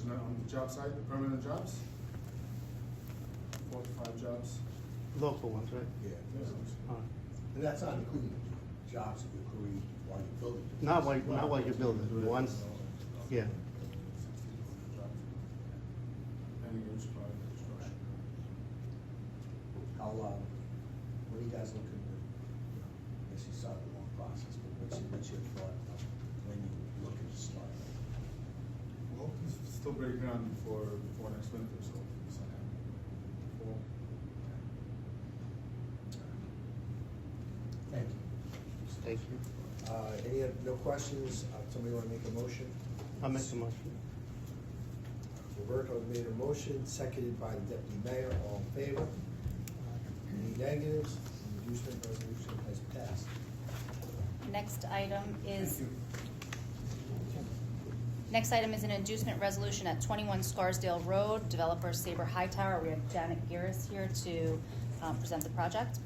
workers on the job site, permanent jobs? 4 to 5 jobs? Local ones, right? Yeah. All right. And that's not including jobs that you create while you're building. Not while you're building, once, yeah. Any use by construction. How, what are you guys looking to, I guess you started a long process, but what's your thought of when you're looking to start? Well, it's still breaking ground before next winter, so it's fall. Thank you. Thank you. No questions? Somebody want to make a motion? I'll make the motion. Roberto made a motion, seconded by the deputy mayor. All in favor? Any negatives? The inducement resolution has passed. Next item is, Thank you. next item is an inducement resolution at 21 Scarsdale Road, developer Saber Hightower. We have Janet Garris here to present the project.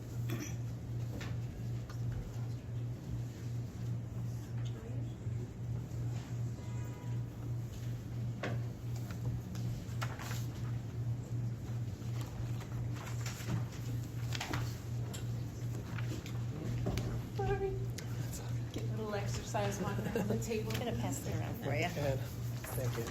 Get a little exercise on the table. I'm gonna pass it around for you. Thank you.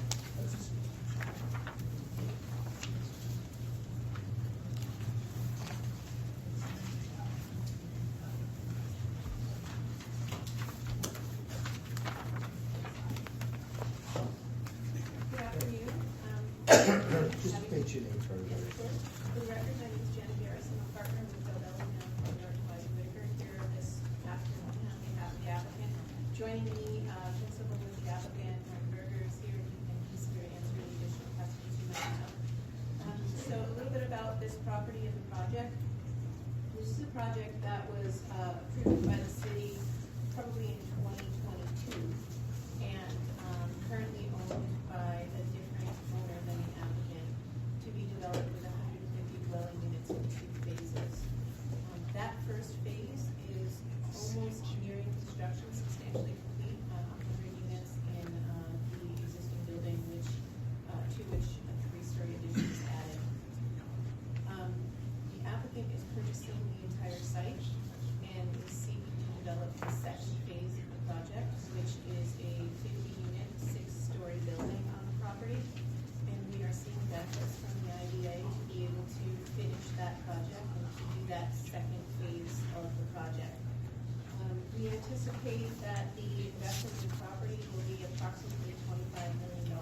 Good afternoon. Just state your name for Yes, everybody. of course. For the record, my name is Jenna Garris. I'm a partner with Bill Ellington from North Wise Whitaker here this afternoon on behalf of the applicant. Joining me, principal with the applicant, Mark Berger is here, and he's here to answer any additional questions you might have. So a little bit about this property and the project. This is a project that was approved by the city probably in 2022 and currently owned by a different owner than the applicant to be developed with 150 dwelling units in 2 phases. That first phase is almost nearing construction, substantially complete, 100 units in the existing building, to which a 3-story addition is added. The applicant is purchasing the entire site and is seeking to develop the second phase of the project, which is a 50-unit, 6-story building on the property. And we are seeking benefits from the IDA to be able to finish that project and to do that second phase of the project. We anticipate that the investment in the property will be approximately $25 million.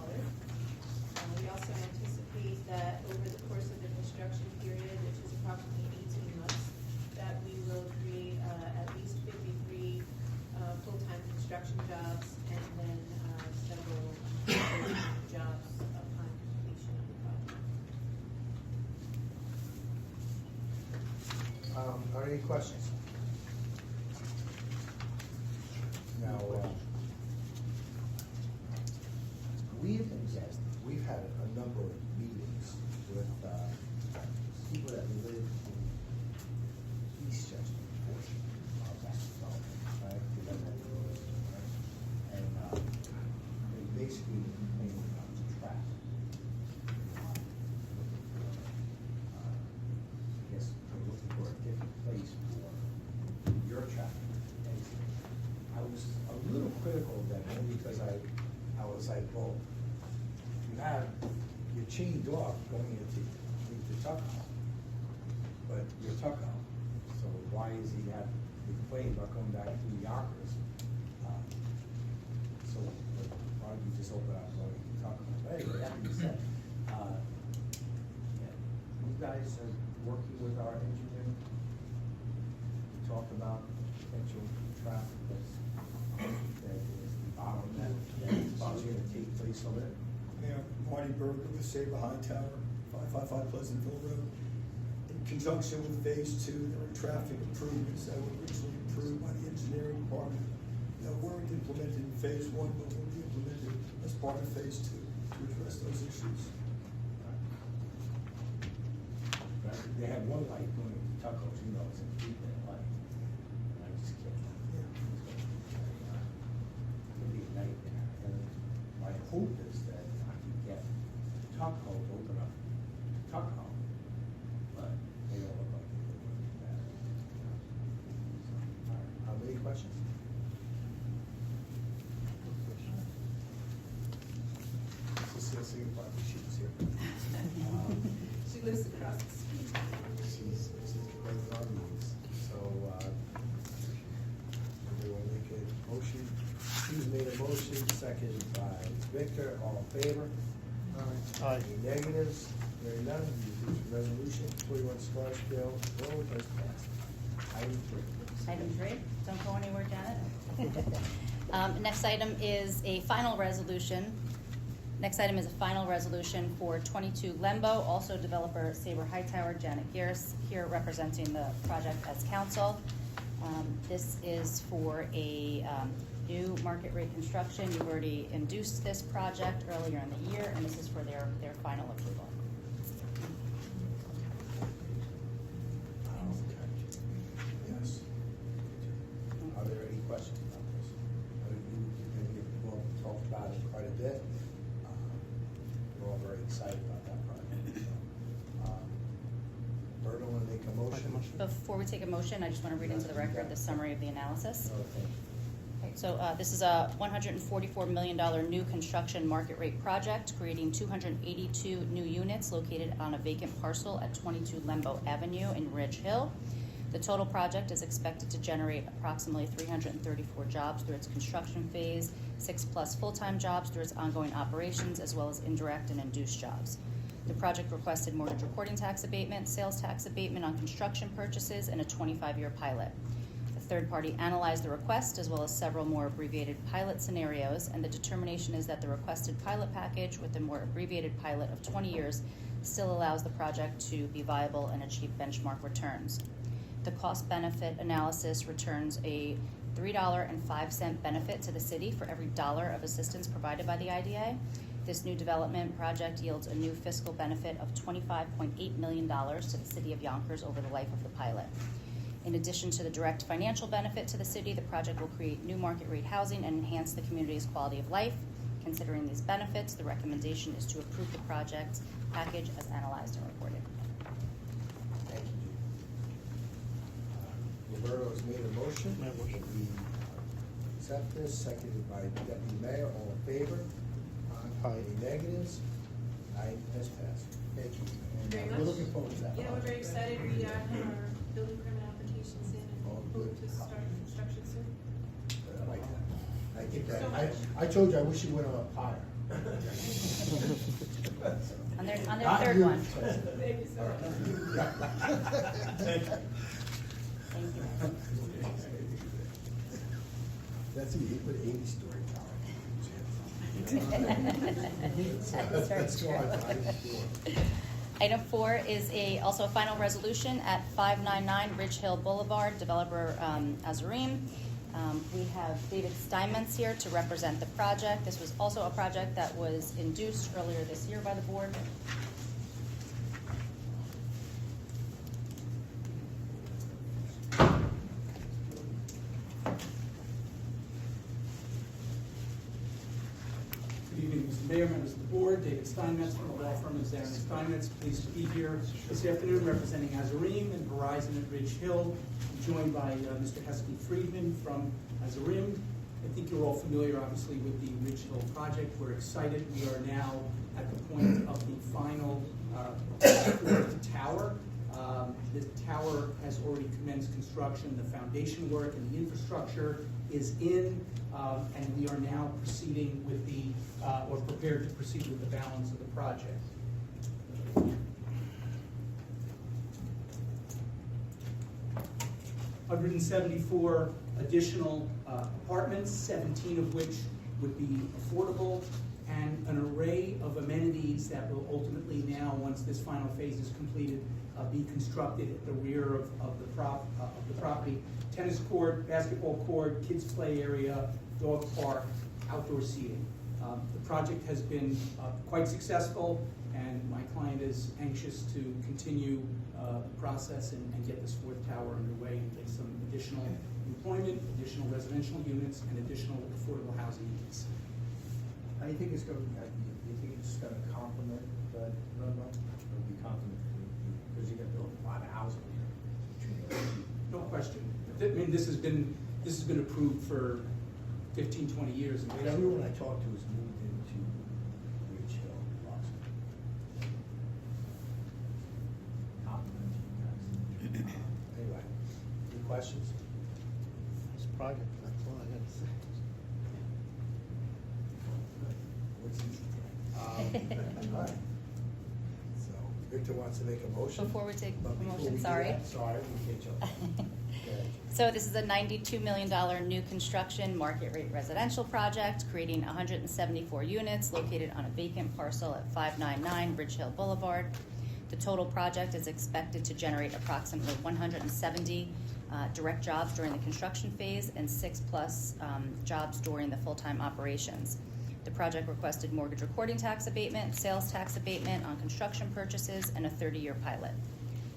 We also anticipate that over the course of the construction period, which is approximately 18 months, that we will create at least 53 full-time construction jobs and then several part-time jobs upon completion of the project. Are there any questions? Now, we've had a number of meetings with people that live in Eastchester portion of that development, right? And they basically complain about the traffic. I guess they're looking for a different place for your traffic. And I was a little critical of that, only because I was like, well, you're chained off going into Tuckahoe, but you're Tuckahoe, so why is he have to complain about coming back to Yonkers? So why don't you just open up going to Tuckahoe? But anyway, that being said, you guys are working with our engineer to talk about potential traffic that is the bottleneck that's probably gonna take place over there. Mayor Marty Berger with Saber Hightower, 555 Pleasantville Road. In conjunction with Phase 2, there are traffic improvements that were originally approved by the engineering department that weren't implemented in Phase 1, but will be implemented as part of Phase 2 to address those issues. They have one light going to Tuckahoe, you know, it's a 3-minute light. I just can't. It'll be a nightmare. And my hope is that I can get seconded by Victor, all in favor? Aye. Any negatives? Hearing none, the resolution 21 Scarsdale Road has passed. Item 3. Item 3, don't go anywhere, Janet. Next item is a final resolution. Next item is a final resolution for 22 Lembo, also developer Sabre Hightower, Janet Garris, here representing the project as counsel. This is for a new market rate construction. You've already induced this project earlier in the year, and this is for their final approval. Yes. Are there any questions about this? We'll talk about it quite a bit. We're all very excited about that project. Bert, want to make a motion? Before we take a motion, I just want to read into the record the summary of the analysis. Okay. Okay, so this is a $144 million new construction market rate project, creating 282 new units located on a vacant parcel at 22 Lembo Avenue in Ridge Hill. The total project is expected to generate approximately 334 jobs through its construction phase, 6+ full-time jobs through its ongoing operations, as well as indirect and induced jobs. The project requested mortgage recording tax abatement, sales tax abatement on construction purchases, and a 25-year pilot. The third party analyzed the request as well as several more abbreviated pilot scenarios, and the determination is that the requested pilot package with the more abbreviated pilot of 20 years still allows the project to be viable and achieve benchmark returns. The cost-benefit analysis returns a $3.05 benefit to the city for every dollar of assistance provided by the IDA. This new development project yields a new fiscal benefit of $25.8 million to the city of Yonkers over the life of the pilot. In addition to the direct financial benefit to the city, the project will create new market rate housing and enhance the community's quality of life. Considering these benefits, the recommendation is to approve the project package as analyzed and reported. Thank you. Roberto has made a motion. My motion. We accept this, seconded by Deputy Mayor, all in favor? Aye. Any negatives? Item has passed. Thank you. And, Very we're much. looking forward to that. Yeah, we're very excited. We have our building permit applications in and Oh, hope good. to start construction soon. I like that. I think So that, much. I told you, I wish you went on a pyre. On their Not third you. one. Thank you so much. Thank you. Thank you. That's it, you put 80 story tower. That's very That's true. why I score. Item 4 is also a final resolution at 599 Ridge Hill Boulevard, developer Azarim. We have David Steinmetz here to represent the project. This was also a project that was induced earlier this year by the board. Good evening, Mr. Mayor, members of the board. David Steinmetz from the law firm of Zarin Steinmetz. Pleased to be here this afternoon representing Azarim and Verizon at Ridge Hill. I'm joined by Mr. Hesky Friedman from Azarim. I think you're all familiar, obviously, with the Ridge Hill project. We're excited. We are now at the point of the final fourth tower. The tower has already commenced construction. The foundation work and the infrastructure is in, and we are now proceeding with or prepared to proceed with the balance of the project. $174 additional apartments, 17 of which would be affordable, and an array of amenities that will ultimately now, once this final phase is completed, be constructed at the rear of the property. Tennis court, basketball court, kids play area, dog park, outdoor seating. The project has been quite successful, and my client is anxious to continue the process and get this fourth tower underway and get some additional employment, additional residential units, and additional affordable housing units. How do you think it's going to, do you think it's going to complement the Ludlow? Or be complement, because you're going to build a lot of housing here. No question. I mean, this has been approved for 15, 20 years. I mean, everyone I talk to has moved into Ridge Hill, Boston. Compliment to you guys. Anyway, any questions? Nice project, that's all I gotta say. It's easy. All right. So Victor wants to make a motion. Before we take But a before motion, we do sorry. that, sorry, we can't jump. Go ahead. So this is a $92 million new construction market rate residential project, creating 174 units located on a vacant parcel at 599 Ridge Hill Boulevard. The total project is expected to generate approximately 170 direct jobs during the construction phase and 6+ jobs during the full-time operations. The project requested mortgage recording tax abatement, sales tax abatement on construction purchases, and a 30-year pilot.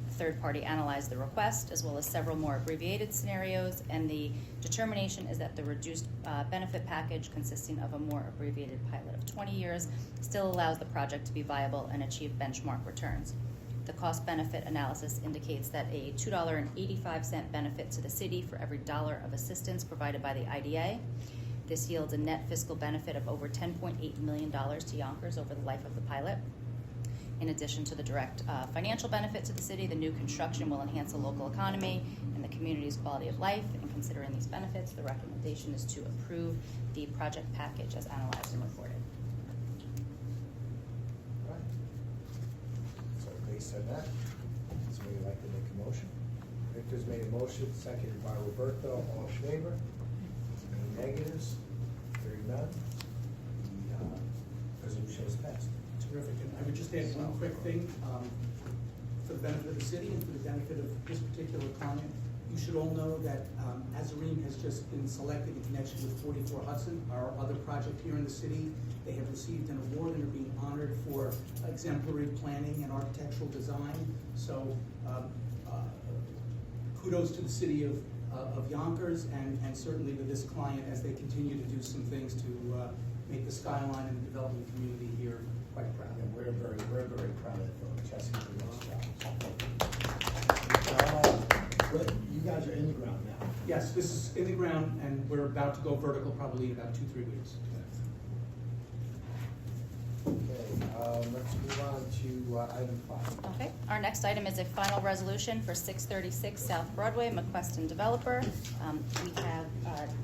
A third party analyzed the request, as well as several more abbreviated scenarios, and the determination is that the reduced benefit package, consisting of a more abbreviated pilot of 20 years, still allows the project to be viable and achieve benchmark returns. The cost-benefit analysis indicates that a $2.85 benefit to the city for every dollar of assistance provided by the IDA. This yields a net fiscal benefit of over $10.8 million to Yonkers over the life of the pilot. In addition to the direct financial benefit to the city, the new construction will enhance the local economy and the community's quality of life. And considering these benefits, the recommendation is to approve the project package as analyzed and reported. All right. So based on that, somebody would like to make a motion? Victor's made a motion, seconded by Roberto. All in favor? Any negatives? Hearing none, the resolution is passed. Terrific, and I would just add one quick thing, for the benefit of the city and for the benefit of this particular client. You should all know that Azarine has just been selected in connection with 44 Hudson, our other project here in the city. They have received an award and are being honored for exemplary planning and architectural design. So kudos to the city of Yonkers and certainly to this client as they continue to do some things to make the skyline and the development community here quite proud. And we're very proud of Jessica for this job. You guys are in the ground now. Yes, this is in the ground and we're about to go vertical probably in about 2-3 weeks. Okay, let's move on to item 5. Okay, our next item is a final resolution for 636 South Broadway, McQuestion Developer. We have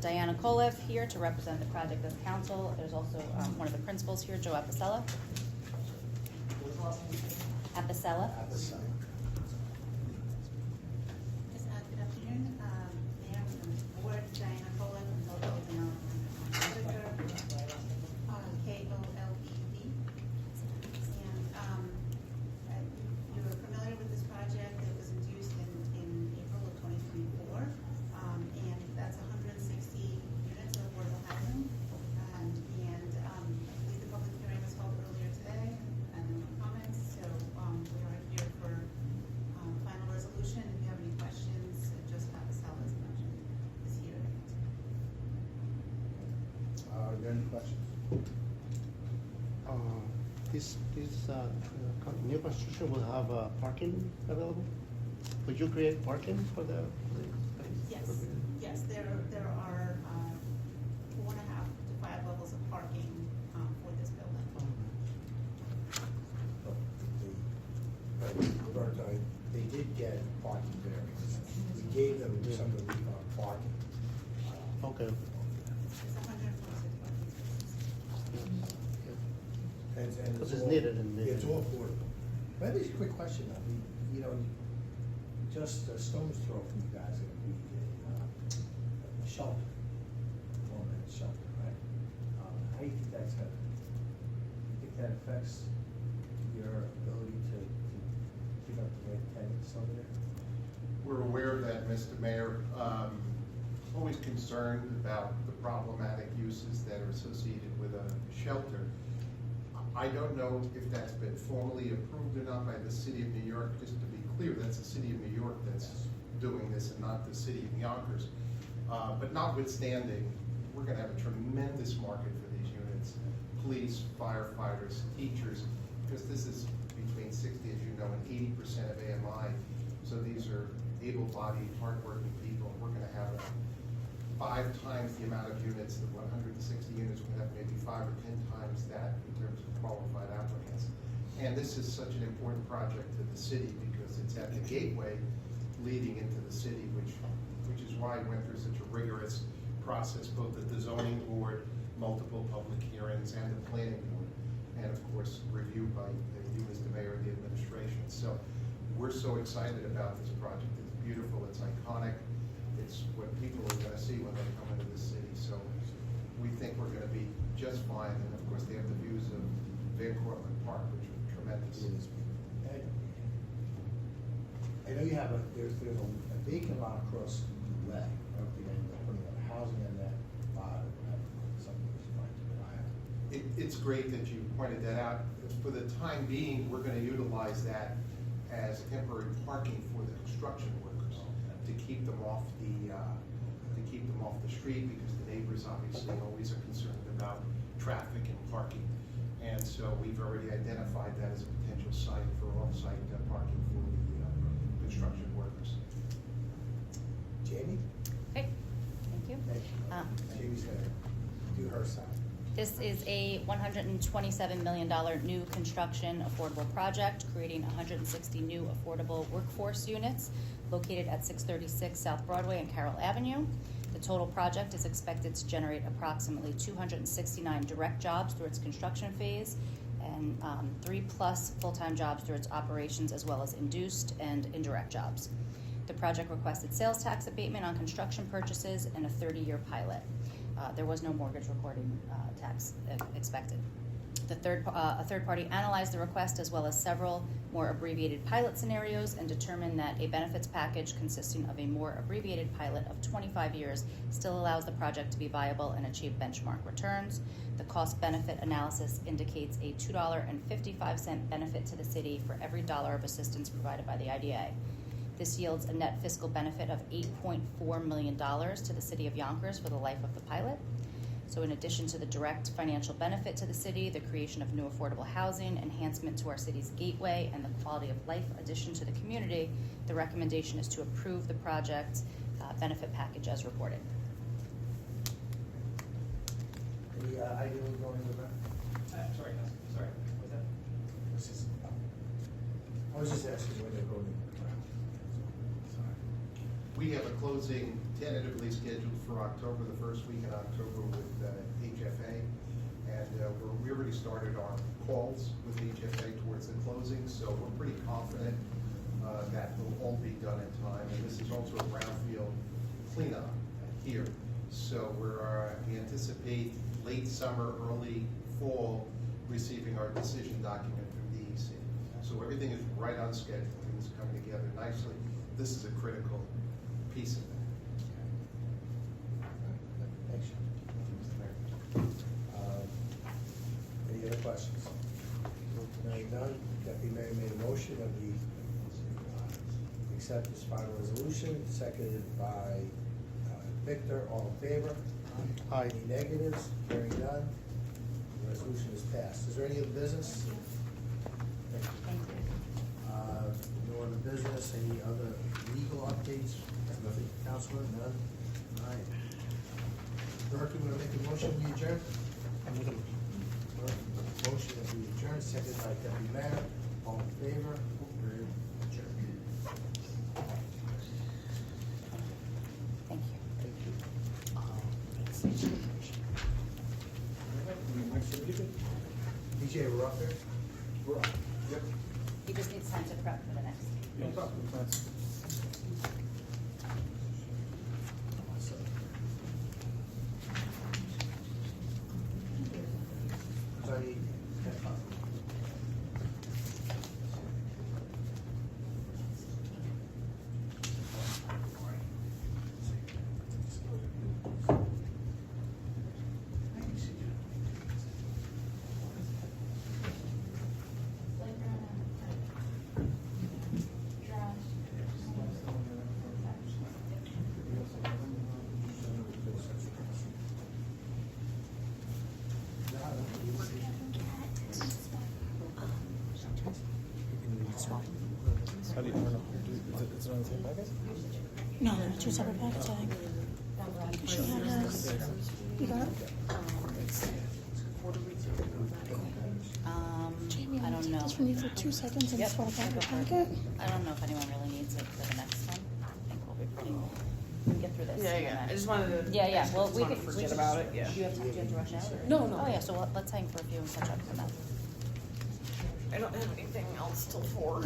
Diana Kolev here to represent the project as counsel. There's also one of the principals here, Joe Apicella. Apicella. Yes, good afternoon. Mayor, Board, Diana Poland, local developer, KOLEV. And you're familiar with this project. It was induced in April of 2024. And that's 160 units of affordable housing. And I believe the public hearing was held earlier today, and there were comments. So we are here for final resolution. If you have any questions, just have us as mentioned is here. Are there any questions? This new construction will have parking available? Would you create parking for the space? Yes, there are 4.5 to 5 levels of parking for this building. Roberto, they did get parking variance. We gave them some relief on parking. Okay. It's 146 parking spaces. And Because it's needed in the- It's all affordable. But there's a quick question, though. You know, just a stone's throw from you guys, it would be a shelter, woman shelter, right? How do you think that's gonna, you think that affects your ability to give up the right tenants over there? We're aware of that, Mr. Mayor. Always concerned about the problematic uses that are associated with a shelter. I don't know if that's been formally approved or not by the city of New York. Just to be clear, that's the city of New York that's doing this and not the city of Yonkers. But notwithstanding, we're gonna have a tremendous market for these units. Police, firefighters, teachers, because this is between 60, as you know, and 80% of AMI. So these are able-bodied, hardworking people. We're gonna have 5 times the amount of units, the 160 units, we're gonna have maybe 5 or 10 times that in terms of qualified applicants. And this is such an important project to the city because it's at the gateway leading into the city, which is why it went through such a rigorous process, both at the zoning board, multiple public hearings, and the planning board, and of course, reviewed by you, Mr. Mayor, and the administration. So we're so excited about this project. It's beautiful, it's iconic, it's what people are gonna see when they come into the city. So we think we're gonna be just fine, and of course, they have the views of Van Cortlandt Park, which are tremendous. And I know you have there's a vacant lot across the way. I don't think anyone's putting up housing on that lot or whatever, something that's trying to keep an eye on. It's great that you pointed that out. For the time being, we're gonna utilize that as temporary parking for the construction workers, to keep them off the street, because the neighbors obviously always are concerned about traffic and parking. And so we've already identified that as a potential site for off-site parking for the construction workers. Jamie? Okay, thank you. Thank you. Jamie's gonna do her side. This is a $127 million new construction affordable project, creating 160 new affordable workforce units located at 636 South Broadway and Carroll Avenue. The total project is expected to generate approximately 269 direct jobs through its construction phase, and 3+ full-time jobs through its operations, as well as induced and indirect jobs. The project requested sales tax abatement on construction purchases and a 30-year pilot. There was no mortgage recording tax expected. A third party analyzed the request, as well as several more abbreviated pilot scenarios, and determined that a benefits package consisting of a more abbreviated pilot of 25 years still allows the project to be viable and achieve benchmark returns. The cost-benefit analysis indicates a $2.55 benefit to the city for every dollar of assistance provided by the IDA. This yields a net fiscal benefit of $8.4 million to the city of Yonkers for the life of the pilot. So in addition to the direct financial benefit to the city, the creation of new affordable housing, enhancement to our city's gateway, and the quality of life addition to the community, the recommendation is to approve the project benefit package as reported. Any idea what's going on with that? Sorry, what's that? I was just asking when they're going to. We have a closing tentatively scheduled for October, the first week in October with HFA. And we already started our calls with HFA towards the closing, so we're pretty confident that will all be done in time. And this is also a brownfield cleanup here. So we anticipate late summer, early fall, receiving our decision document from DEC. So everything is right on schedule. Everything's coming together nicely. This is a critical piece of that. Thanks. Any other questions? Hearing none, Deputy Mayor made a motion that we accept this final resolution, seconded by Victor. All in favor? Aye. Any negatives? Hearing none, the resolution is passed. Is there any other business? Thank you. Thank you. No other business, any other legal updates? Nothing, Counselor, none? All right. Clerk, you want to make a motion, we adjourn? Motion that we adjourn, seconded by Deputy Mayor. All in favor? We're adjourned. Thank you. DJ, we're up there? We're up. Yep. He just needs time to prep for the next. No problem. Thanks. Sorry. How do you turn it? Is it on the same packet? No, they're two separate packets, I think. She had hers. You got it? Jamie, I I'll don't take know. this from you for 2 seconds and Yep, swap out go your for it. packet. I don't know if anyone really needs it for the next one. I think we'll be pretty we can get through this. Yeah, and yeah. then- I just wanted to. Yeah, yeah, I well, just we wanna could. forget about it, yeah. Do you have to rush out? or- No, no. Oh, yeah, so let's hang for a few and catch up on that. I don't have anything else till 4.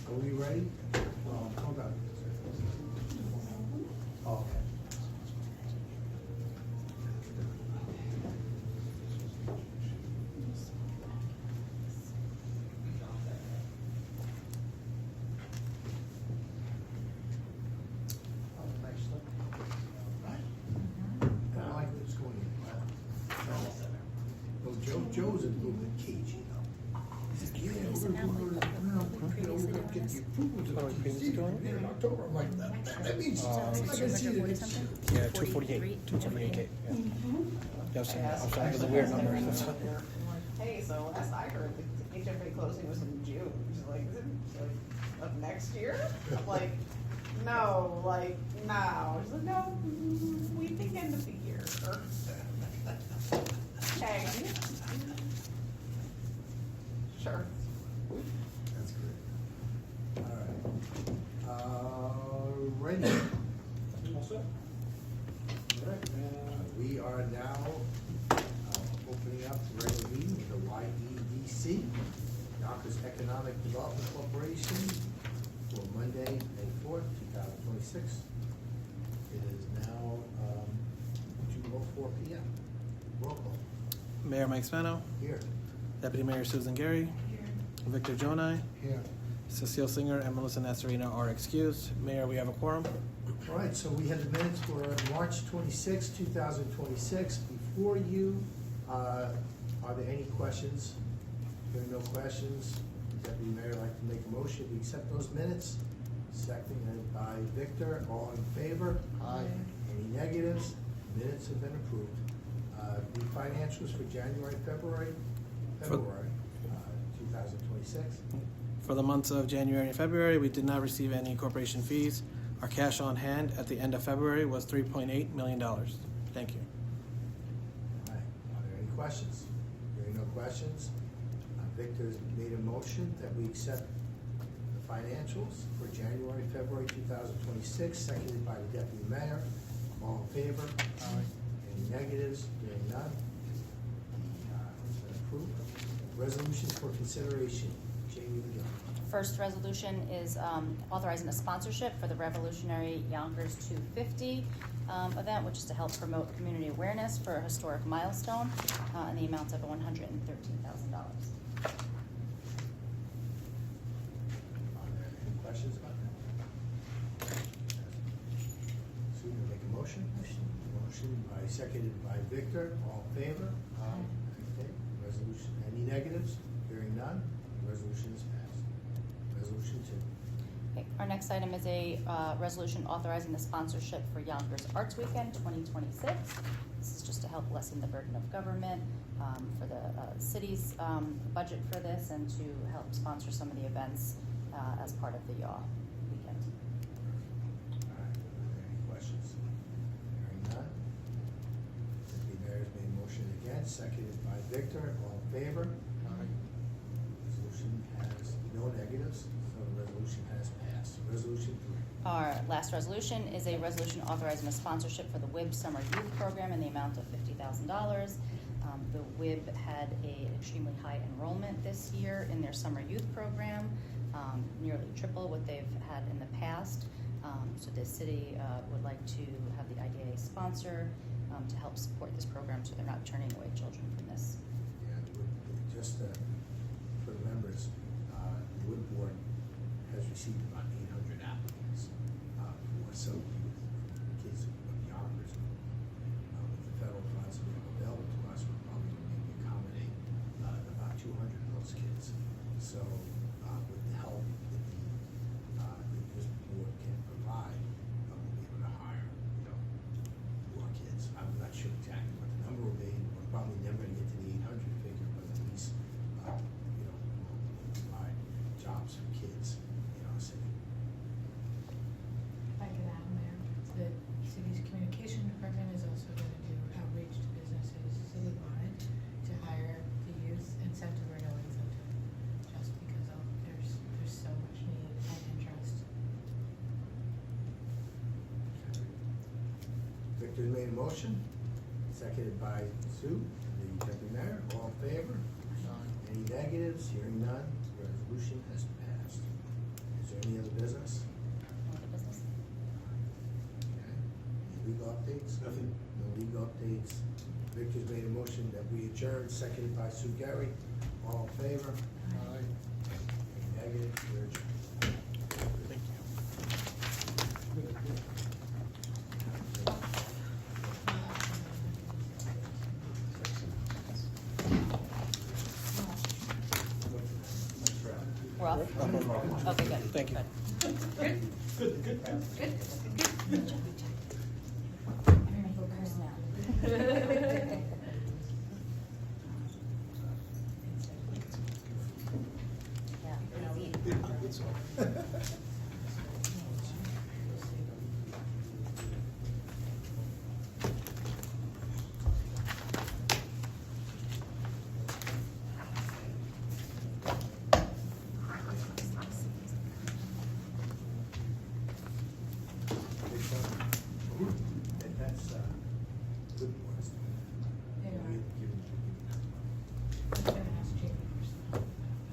Are we ready? Hold on. Okay. I like what's going in. Well, Joe's a little bit cagey, though. He said, yeah, we're gonna get the approval to proceed in October. I'm like, that means, I see it. Yeah, 248, 248K, yeah. I was trying to get the weird number. Hey, so last I heard, the HFA closing was in June. She's like, is it like of next year? I'm like, no, like now. She's like, no, we think end of the year. Okay. Sure. That's great. All right. Ready? All set? All right, we are now opening up the regular meeting of the YEDC, Yonkers Economic Development Corporation, for Monday, May 4th, 2026. It is now 2:04 p.m. Roll call. Mayor Mike Spano, Here. Deputy Mayor Susan Gary, Victor Jonai, Here. Cecile Singer, and Melissa Nasarino are excused. Mayor, we have a quorum. All right, so we have the minutes for March 26, 2026. Before you, are there any questions? If there are no questions, Deputy Mayor would like to make a motion. We accept those minutes. Seconded by Victor. All in favor? Aye. Any negatives? Minutes have been approved. The financials for January, February, 2026. For the months of January and February, we did not receive any corporation fees. Our cash on hand at the end of February was $3.8 million. Thank you. All right, are there any questions? There are no questions. Victor's made a motion that we accept the financials for January, February 2026, seconded by the Deputy Mayor. All in favor? Any negatives? Hearing none. It's been approved. Resolutions for consideration. Jamie Begin. First resolution is authorizing a sponsorship for the Revolutionary Yonkers 250 event, which is to help promote community awareness for a historic milestone in the amount of $113,000. Are there any questions about that? Susan, make a motion? Motion by, seconded by Victor. All in favor? Okay. Resolution, any negatives? Hearing none, the resolution is passed. Resolution 2. Okay, our next item is a resolution authorizing the sponsorship for Yonkers Arts Weekend 2026. This is just to help lessen the burden of government for the city's budget for this and to help sponsor some of the events as part of the YAW weekend. All right, are there any questions? Hearing none. Deputy Mayor's made a motion again, seconded by Victor. All in favor? Resolution has no negatives, so the resolution has passed. Resolution 3. Our last resolution is a resolution authorizing a sponsorship for the WIB Summer Youth Program in the amount of $50,000. The WIB had an extremely high enrollment this year in their summer youth program, nearly triple what they've had in the past. So the city would like to have the IDA sponsor to help support this program so they're not turning away children from this. Yeah, just for the members, the Wood Board has received about 800 applicants for some youth Victor's made a motion, seconded by Sue, the deputy mayor. All in favor? Any negatives? Hearing none, resolution has passed. Is there any other business? No other business? Okay. Any legal updates? Nothing. No legal updates. Victor's made a motion that we adjourn, seconded by Sue Gary. All in favor? Any negatives? We're adjourned. Thank We're off? Okay, good. Thank you. And that's, good ones.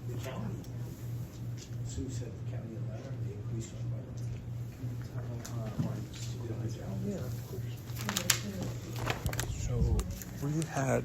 The county, Sue said the county letter, they increased on So we had